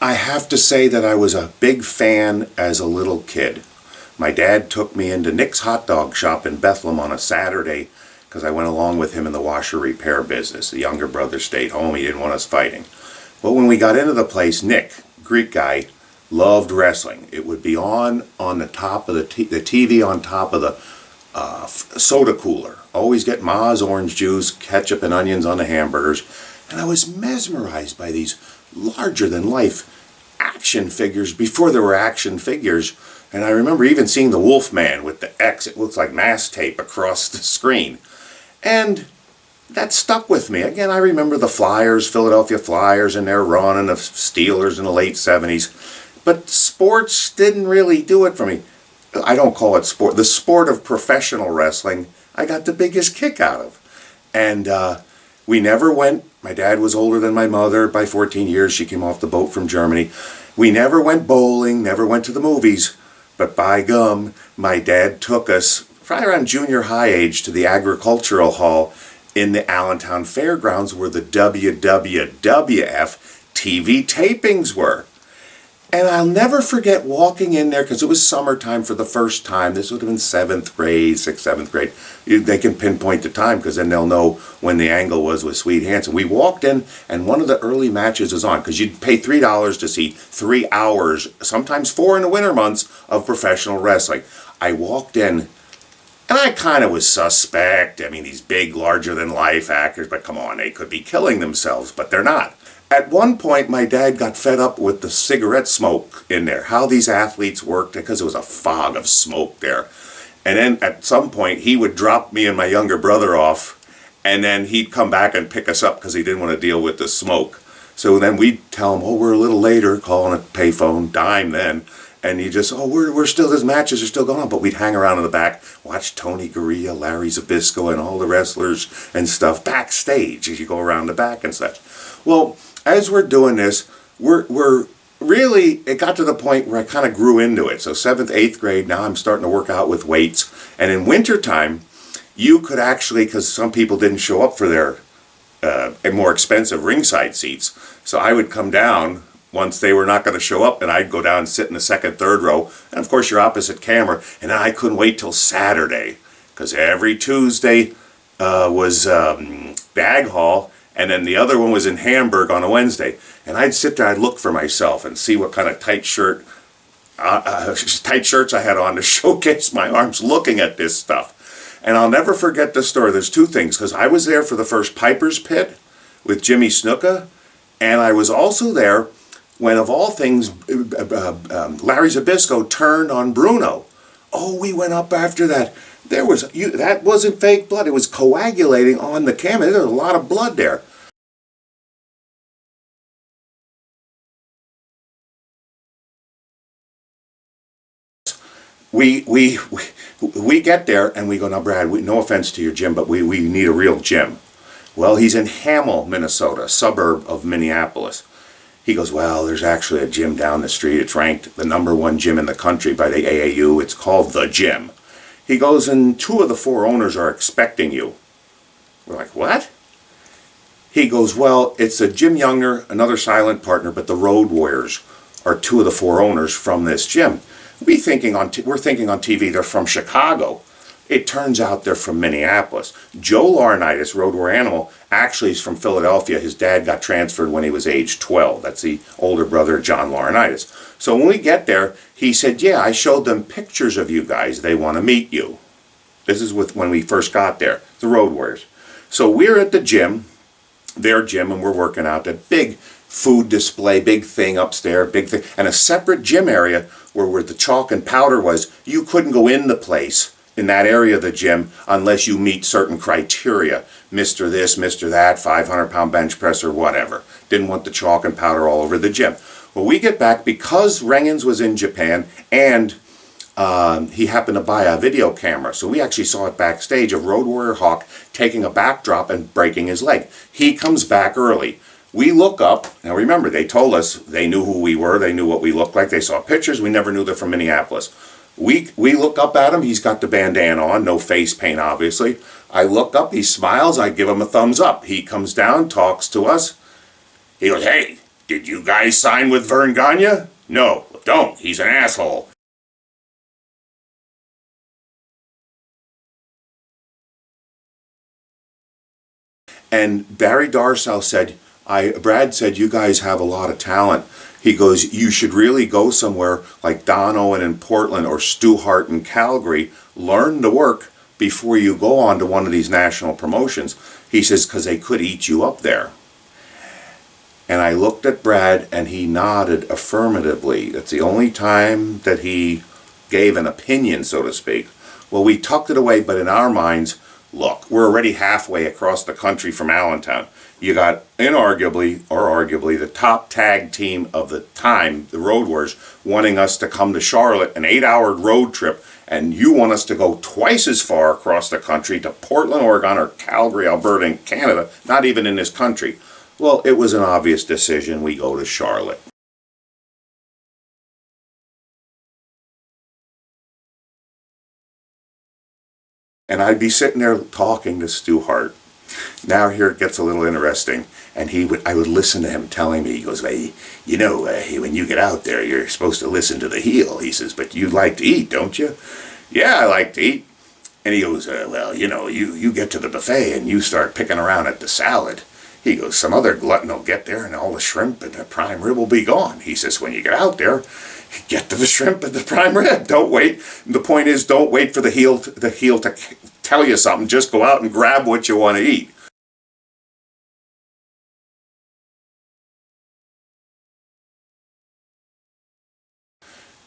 I have to say that I was a big fan as a little kid. My dad took me into Nick's hot dog shop in Bethlehem on a Saturday because I went along with him in the washer repair business. The younger brother stayed home. He didn't want us fighting. But when we got into the place, Nick, Greek guy, loved wrestling. It would be on the top of the TV on top of the soda cooler. Always get Ma's orange juice, ketchup and onions on the hamburgers. And I was mesmerized by these larger-than-life action figures before there were action figures. And I remember even seeing the Wolfman with the X. It looks like mass tape across the screen. And that stuck with me. Again, I remember the Flyers, Philadelphia Flyers, and their run, and the Steelers in the late 70s. But sports didn't really do it for me. I don't call it sport. The sport of professional wrestling, I got the biggest kick out of. And we never went. My dad was older than my mother by 14 years. She came off the boat from Germany. We never went bowling, never went to the movies. But by gum, my dad took us, probably around junior high age, to the agricultural hall in the Allentown Fairgrounds where the WWWF TV tapings were. And I'll never forget walking in there, because it was summertime for the first time. This would have been 7th grade, 6th, 7th grade. They can pinpoint the time, because then they'll know when the angle was with Sweet Hanson. We walked in, and one of the early matches was on, because you'd pay $3 to see 3 hours, sometimes 4 in the winter months, of professional wrestling. I walked in, and I kind of was suspect. I mean, these big, larger-than-life actors, but come on, they could be killing themselves, but they're not. At one point, my dad got fed up with the cigarette smoke in there, how these athletes worked, because it was a fog of smoke there. And then at some point, he would drop me and my younger brother off, and then he'd come back and pick us up because he didn't want to deal with the smoke. So then we'd tell him, oh, we're a little later, calling a payphone, dime then. And he just, oh, we're still, these matches are still going on. But we'd hang around in the back, watch Tony Gurria, Larry Zbyszko, and all the wrestlers and stuff backstage as you go around the back and such. Well, as we're doing this, we're really, it got to the point where I kind of grew into it. So 7th, 8th grade, now I'm starting to work out with weights. And in wintertime, you could actually, because some people didn't show up for their more expensive ringside seats. So I would come down once they were not going to show up, and I'd go down and sit in the 2nd, 3rd row. And of course, you're opposite camera. And then I couldn't wait till Saturday, because every Tuesday was Bag Hall. And then the other one was in Hamburg on a Wednesday. And I'd sit there, I'd look for myself and see what kind of tight shirts I had on to showcase my arms looking at this stuff. And I'll never forget this story. There's 2 things, because I was there for the first Piper's Pit with Jimmy Snuka. And I was also there when, of all things, Larry Zbyszko turned on Bruno. Oh, we went up after that. There was, that wasn't fake blood. It was coagulating on the camera. There was a lot of blood there. We get there and we go, now Brad, no offense to your gym, but we need a real gym. Well, he's in Hamel, Minnesota, a suburb of Minneapolis. He goes, well, there's actually a gym down the street. It's ranked the #1 gym in the country by the AAU. It's called The Gym. He goes, and 2 of the 4 owners are expecting you. We're like, what? He goes, well, it's a Jim Younger, another silent partner, but the Road Warriors are 2 of the 4 owners from this gym. We're thinking on TV they're from Chicago. It turns out they're from Minneapolis. Joe Laurinaitis, Road Warrior Animal, actually is from Philadelphia. His dad got transferred when he was age 12. That's the older brother of John Laurinaitis. So when we get there, he said, yeah, I showed them pictures of you guys. They want to meet you. This is when we first got there, the Road Warriors. So we're at the gym, their gym, and we're working out. That big food display, big thing upstairs, big thing, and a separate gym area where the chalk and powder was. You couldn't go in the place, in that area of the gym, unless you meet certain criteria. Mr. This, Mr. That, 500-pound bench press or whatever. Didn't want the chalk and powder all over the gym. Well, we get back, because Rengens was in Japan, and he happened to buy a video camera. So we actually saw it backstage of Road Warrior Hawk taking a backdrop and breaking his leg. He comes back early. We look up. Now remember, they told us they knew who we were. They knew what we looked like. They saw pictures. We never knew they're from Minneapolis. We look up at him. He's got the bandana on. No face paint, obviously. I look up. He smiles. I give him a thumbs up. He comes down, talks to us. He goes, hey, Did you guys sign with Vern Gagne? No, don't. He's an asshole. And Barry Darsow said, Brad said, you guys have a lot of talent. He goes, you should really go somewhere like Don Owen in Portland or Stu Hart in Calgary, learn the work before you go on to one of these national promotions. He says, because they could eat you up there. And I looked at Brad and he nodded affirmatively. It's the only time that he gave an opinion, so to speak. Well, we tucked it away, but in our minds, look, we're already halfway across the country from Allentown. You got arguably, the top tag team of the time, the Road Warriors, wanting us to come to Charlotte, an 8-hour road trip, and you want us to go twice as far across the country to Portland, Oregon, or Calgary, Alberta, in Canada, not even in this country. Well, it was an obvious decision. We go to Charlotte. And I'd be sitting there talking to Stu Hart. Now here it gets a little interesting. And I would listen to him telling me, he goes, well, you know, when you get out there, you're supposed to listen to the heel. He says, but you like to eat, don't you? Yeah, I like to eat. And he goes, well, you know, you get to the buffet and you start picking around at the salad. He goes, some other glutton will get there and all the shrimp and the prime rib will be gone. He says, when you get out there, get to the shrimp and the prime rib. Don't wait. The point is, don't wait for the heel to tell you something. Just go out and grab what you want to eat.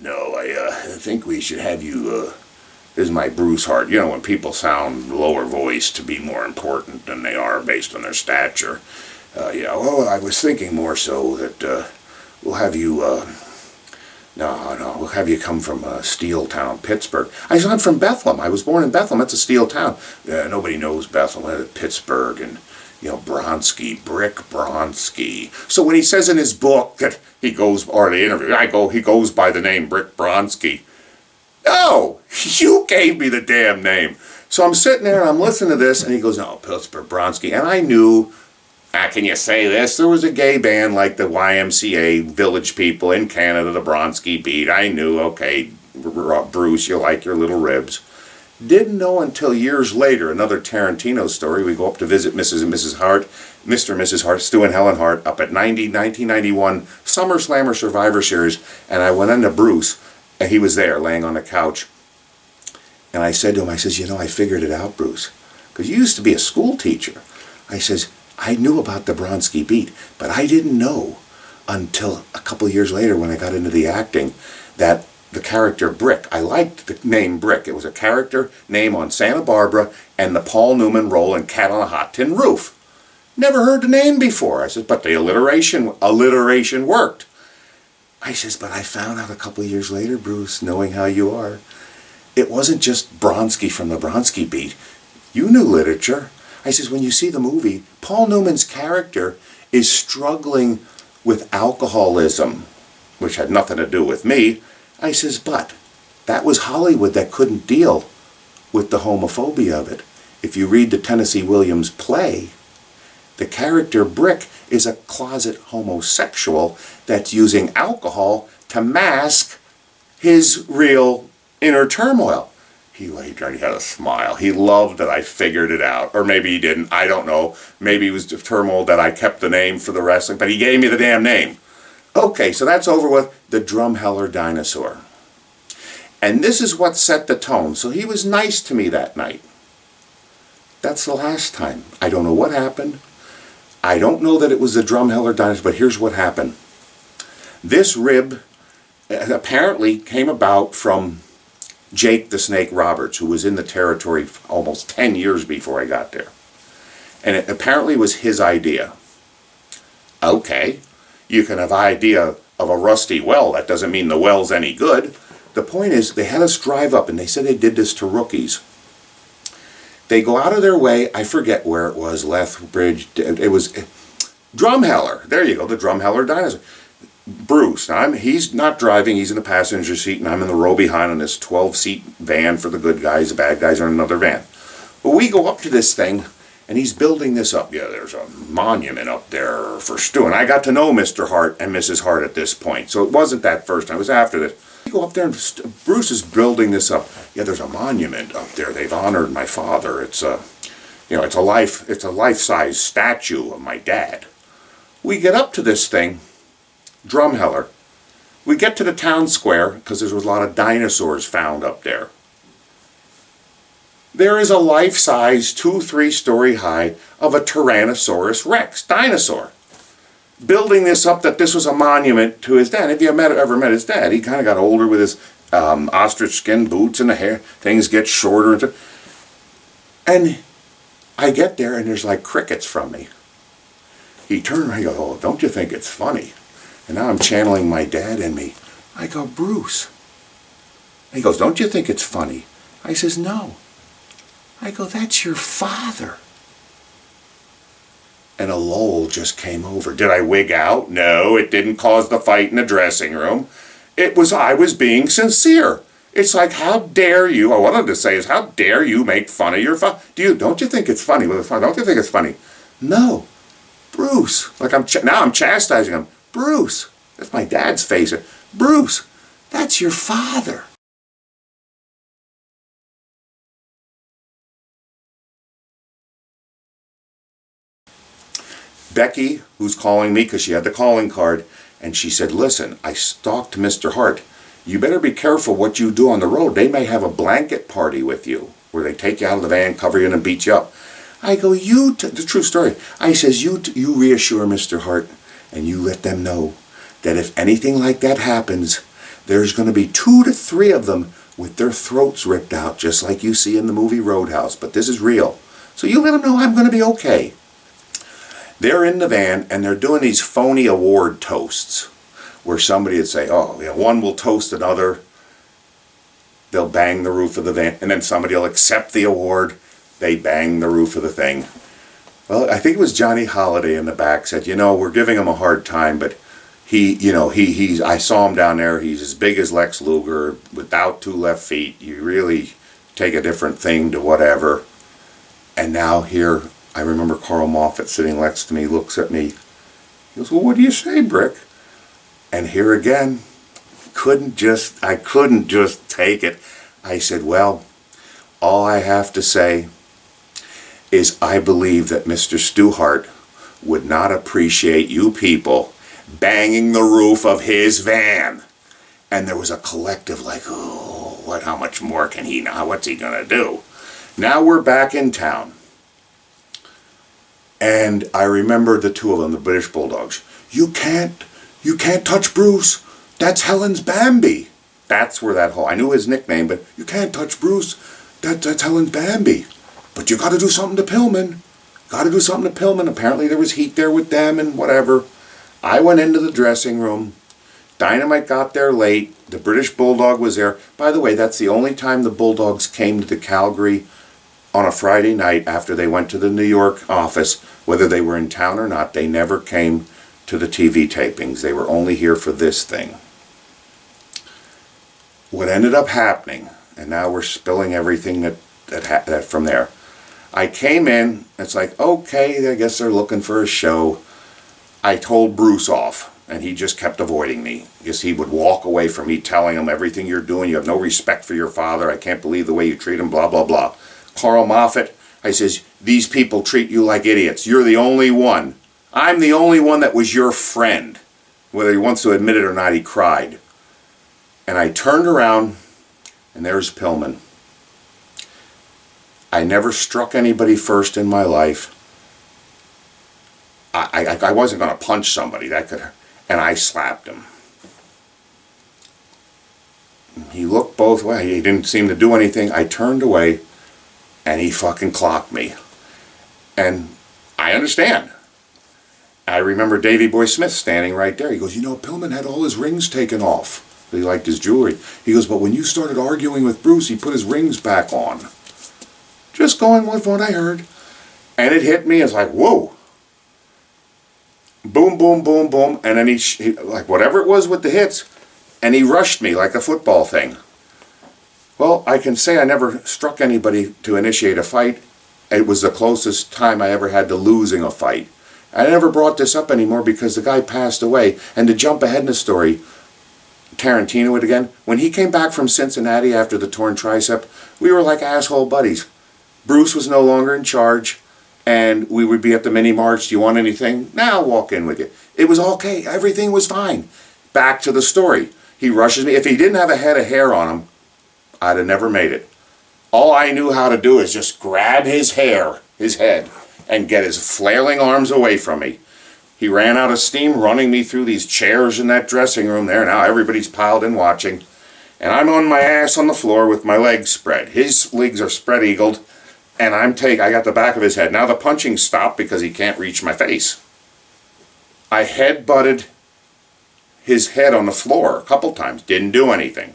No, I think we should have you, this is my Bruce Hart. You know, when people sound lower voiced to be more important than they are based on their stature. Yeah, well, I was thinking more so that we'll have you, we'll have you come from Steel Town, Pittsburgh. I said, I'm from Bethlehem. I was born in Bethlehem. It's a steel town. Nobody knows Bethlehem, Pittsburgh, and, you know, Bronsky, Brick Bronsky. So when he says in his book that he goes, or the interview, he goes by the name Brick Bronsky. No, you gave me the damn name. So I'm sitting there and I'm listening to this, and he goes, no, Pittsburgh Bronsky. And I knew, can you say this? There was a gay band like the YMCA, Village People in Canada, the Bronsky Beat. I knew, okay, Bruce, you like your little ribs. Didn't know until years later, another Tarantino story. We go up to visit Mrs. and Mrs. Hart, Mr. and Mrs. Hart, Stu and Helen Hart, up at 1991 SummerSlam or Survivor Series, and I went into Bruce, and he was there laying on the couch. And I said to him, I says, you know, I figured it out, Bruce, because you used to be a school teacher. I says, I knew about the Bronsky Beat, but I didn't know until a couple of years later when I got into the acting that the character Brick, I liked the name Brick. It was a character name on Santa Barbara and the Paul Newman role in Cat on a Hot Tin Roof. Never heard the name before. I said, but the alliteration worked. I says, but I found out a couple of years later, Bruce, knowing how you are, it wasn't just Bronsky from the Bronsky Beat. You knew literature. I says, when you see the movie, Paul Newman's character is struggling with alcoholism, which had nothing to do with me. I says, but that was Hollywood that couldn't deal with the homophobia of it. If you read the Tennessee Williams play, the character Brick is a closet homosexual that's using alcohol to mask his real inner turmoil. He had a smile. He loved that I figured it out. Or maybe he didn't. I don't know. Maybe he was turmoiled that I kept the name for the wrestling, but he gave me the damn name. Okay, so that's over with. The Drumheller Dinosaur. And this is what set the tone. So he was nice to me that night. That's the last time. I don't know what happened. I don't know that it was the Drumheller Dinosaur, but here's what happened. This rib apparently came about from Jake the Snake Roberts, who was in the territory almost 10 years before I got there. And it apparently was his idea. Okay, you can have an idea of a rusty well. That doesn't mean the well's any good. The point is, they had us drive up, and they said they did this to rookies. They go out of their way, I forget where it was, Lethbridge, it was Drumheller. There you go, the Drumheller Dinosaur. Bruce, he's not driving, he's in the passenger seat, and I'm in the row behind on this 12-seat van for the good guys, the bad guys are in another van. But we go up to this thing, And he's building this up. Yeah, there's a monument up there for Stu. And I got to know Mr. Hart and Mrs. Hart at this point. So it wasn't that first time. It was after this. We go up there and Bruce is building this up. Yeah, there's a monument up there. They've honored my father. It's a, it's a life-size statue of my dad. We get up to this thing, Drumheller. We get to the town square because there was a lot of dinosaurs found up there. There is a life-size 2-3-story high of a Tyrannosaurus Rex dinosaur. Building this up that this was a monument to his dad. If you ever met his dad, he kind of got older with his ostrich skin boots and the hair. Things get shorter. And I get there and there's like crickets from me. He turned around and he goes, oh, don't you think it's funny? And now I'm channeling my dad in me. I go, Bruce. He goes, don't you think it's funny? I says, no. I go, that's your father. And a lull just came over. Did I wig out? No, it didn't cause the fight in the dressing room. I was being sincere. It's like, how dare you, I wanted to say is, how dare you make fun of your father? Don't you think it's funny? Don't you think it's funny? No. Bruce. Like now I'm chastising him. Bruce. That's my dad's face. Bruce, that's your father. Becky, who's calling me because she had the calling card, and she said, listen, I stalked Mr. Hart. You better be careful what you do on the road. They may have a blanket party with you where they take you out of the van, cover you, and beat you up. I go, the true story. I says, you reassure Mr. Hart and you let them know that if anything like that happens, there's going to be 2 to 3 of them with their throats ripped out, just like you see in the movie Roadhouse. But this is real. So you let them know I'm going to be okay. They're in the van and they're doing these phony award toasts where somebody would say, oh, one will toast another. They'll bang the roof of the van, and then somebody will accept the award. They bang the roof of the thing. Well, I think it was Johnny Holiday in the back said, we're giving him a hard time, but I saw him down there. He's as big as Lex Luger without 2 left feet. You really take a different thing to whatever. And now here, I remember Carl Moffat sitting next to me, looks at me. He goes, well, what do you say, Brick? And here again, I couldn't just take it. I said, well, all I have to say is I believe that Mr. Stu Hart would not appreciate you people banging the roof of his van. And there was a collective like, oh, how much more can he know? What's he going to do? Now we're back in town. And I remember the 2 of them, the British Bulldogs. You can't touch Bruce. That's Helen's Bambi. That's where that whole, I knew his nickname, but you can't touch Bruce. That's Helen's Bambi. But you got to do something to Pillman. Apparently there was heat there with them and whatever. I went into the dressing room. Dynamite got there late. The British Bulldog was there. By the way, that's the only time the Bulldogs came to the Calgary on a Friday night after they went to the New York office. Whether they were in town or not, they never came to the TV tapings. They were only here for this thing. What ended up happening, and now we're spilling everything that from there. I came in, it's like, okay, I guess they're looking for a show. I told Bruce off, and he just kept avoiding me. Because he would walk away from me telling him everything you're doing, you have no respect for your father, I can't believe the way you treat him, blah, blah, blah. Carl Moffat, I says, these people treat you like idiots. You're the only one. I'm the only one that was your friend. Whether he wants to admit it or not, he cried. And I turned around, and there's Pillman. I never struck anybody first in my life. I wasn't going to punch somebody. And I slapped him. He looked both ways. He didn't seem to do anything. I turned away, and he fucking clocked me. And I understand. I remember Davey Boy Smith standing right there. He goes, Pillman had all his rings taken off. He liked his jewelry. He goes, but when you started arguing with Bruce, he put his rings back on. Just going with what I heard. And it hit me. It's like, whoa. Boom, boom, boom, boom. And then he like whatever it was with the hits, and he rushed me like a football thing. Well, I can say I never struck anybody to initiate a fight. it was the closest time I ever had to losing a fight. I never brought this up anymore because the guy passed away. And to jump ahead in the story, Tarantino it again, when he came back from Cincinnati after the torn tricep, we were like asshole buddies. Bruce was no longer in charge, and we would be at the mini march. Do you want anything? Now I'll walk in with you. It was okay. Everything was fine. Back to the story. He rushes me. If he didn't have a head of hair on him, I'd have never made it. All I knew how to do is just grab his hair, his head, and get his flailing arms away from me. He ran out of steam running me through these chairs in that dressing room there. Now everybody's piled in watching. And I'm on my ass on the floor with my legs spread. His legs are spread-eagled, and I got the back of his head. Now the punching stopped because he can't reach my face. I head-butted his head on the floor a couple times. Didn't do anything.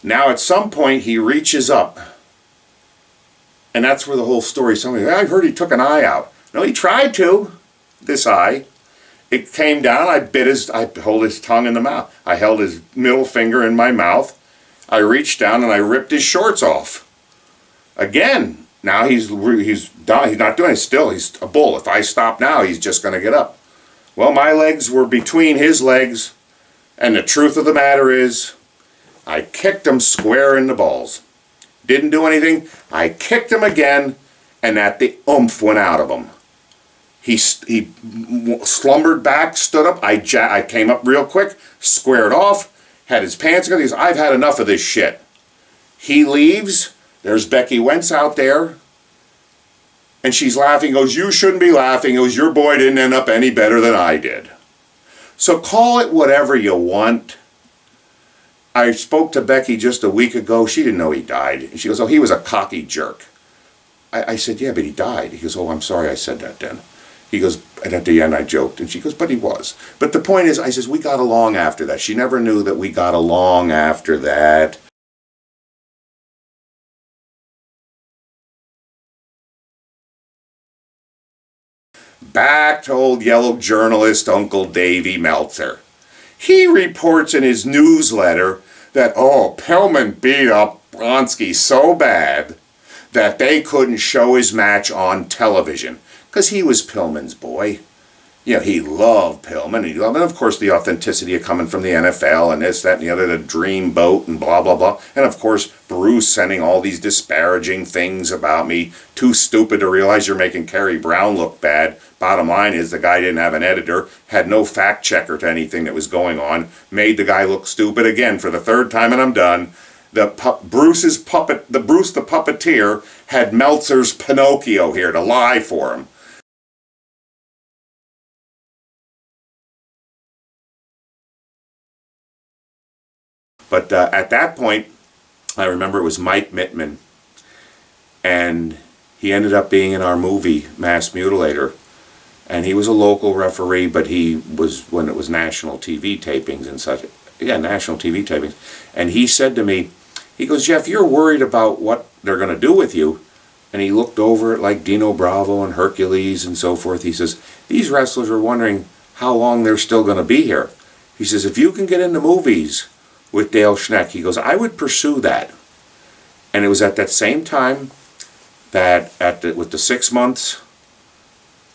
Now at some point he reaches up. And that's where the whole story, somebody, I heard he took an eye out. No, he tried to. This eye. It came down, I held his tongue in the mouth. I held his middle finger in my mouth. I reached down and I ripped his shorts off. Again, now he's done. He's not doing it still. He's a bull. If I stop now, he's just going to get up. Well, my legs were between his legs, and the truth of the matter is, I kicked him square in the balls. Didn't do anything. I kicked him again, and the oomph went out of him. He slumbered back, stood up. I came up real quick, squared off, had his pants on. He goes, I've had enough of this shit. He leaves. There's Becky Wentz out there. And she's laughing. He goes, you shouldn't be laughing. It was your boy didn't end up any better than I did. So call it whatever you want. I spoke to Becky just a week ago. She didn't know he died. And she goes, oh, he was a cocky jerk. I said, yeah, but he died. He goes, oh, I'm sorry I said that then. He goes, and at the end I joked. And she goes, but he was. But the point is, I says, we got along after that. She never knew that we got along after that. Back to old yellow journalist Uncle Davey Meltzer. He reports in his newsletter that, oh, Pillman beat up Bronsky so bad that they couldn't show his match on television. Because he was Pillman's boy. You know, he loved Pillman. And of course, the authenticity of coming from the NFL and this, that, and the other, the dream boat and blah, blah, blah. And of course, Bruce sending all these disparaging things about me. Too stupid to realize you're making Kerry Brown look bad. Bottom line is the guy didn't have an editor, had no fact checker to anything that was going on, made the guy look stupid again for the third time, and I'm done. Bruce the puppeteer had Meltzer's Pinocchio here to lie for him. But at that point, I remember it was Mike Mittman, and he ended up being in our movie, Mass Mutilator. And he was a local referee, but he was, when it was national TV tapings and such, national TV tapings. And he said to me, he goes, Jeff, you're worried about what they're going to do with you. And he looked over at like Dino Bravo and Hercules and so forth. He says, these wrestlers are wondering how long they're still going to be here. He says, if you can get into movies with Dale Schneck, he goes, I would pursue that. And it was at that same time that with the 6 months,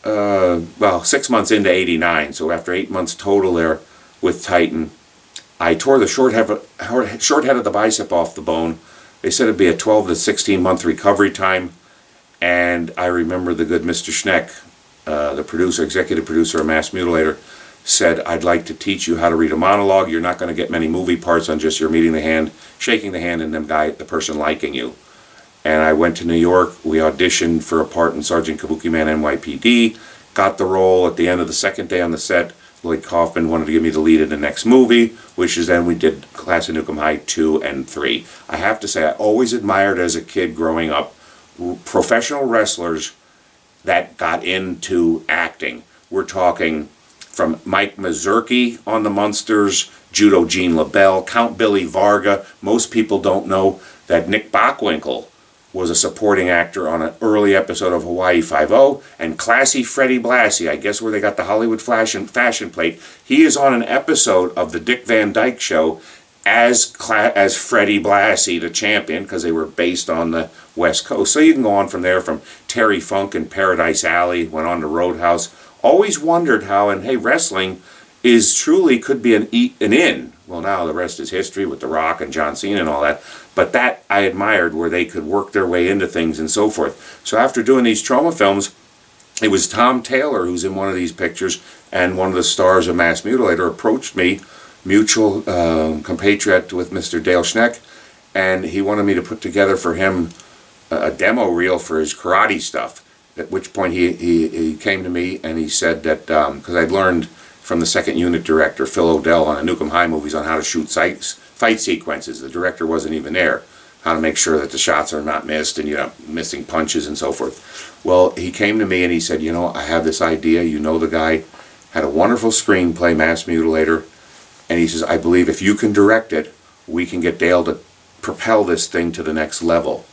6 months into '89, so after 8 months total there with Titan, I tore the short head of the bicep off the bone. They said it'd be a 12 to 16 month recovery time, and I remember the good Mr. Schneck, the producer, executive producer of Mass Mutilator, said, I'd like to teach you how to read a monologue. You're not going to get many movie parts on just your meeting the hand, shaking the hand, and the person liking you. And I went to New York. We auditioned for a part in Sergeant Kabuki Man NYPD. Got the role. At the end of the second day on the set, Lloyd Kaufman wanted to give me the lead in the next movie, which is then we did Class of Nukem High 2 and 3. I have to say, I always admired as a kid growing up professional wrestlers that got into acting. We're talking from Mike Mazurki on the Munsters, Judo Gene LaBelle, Count Billy Varga. Most people don't know that Nick Bockwinkel was a supporting actor on an early episode of Hawaii Five-0, and Classy Freddie Blassie, I guess where they got the Hollywood fashion plate, he is on an episode of the Dick Van Dyke Show as Freddie Blassie, the champion, because they were based on the West Coast. So you can go on from there, from Terry Funk in Paradise Alley, went on to Roadhouse. Always wondered how, and hey, wrestling is truly could be an in. Well, now the rest is history with The Rock and John Cena and all that. But that I admired, where they could work their way into things and so forth. So after doing these trauma films, it was Tom Taylor, who's in one of these pictures, and one of the stars of Mass Mutilator, approached me, mutual compatriot with Mr. Dale Schneck, and he wanted me to put together for him a demo reel for his karate stuff. At which point he came to me and he said that, because I'd learned from the second unit director, Phil O'Dell, on the Nukem High movies on how to shoot fight sequences. The director wasn't even there. How to make sure that the shots are not missed and, missing punches and so forth. Well, he came to me and he said, I have this idea. The guy had a wonderful screenplay, Mass Mutilator. And he says, I believe if you can direct it, we can get Dale to propel this thing to the next level.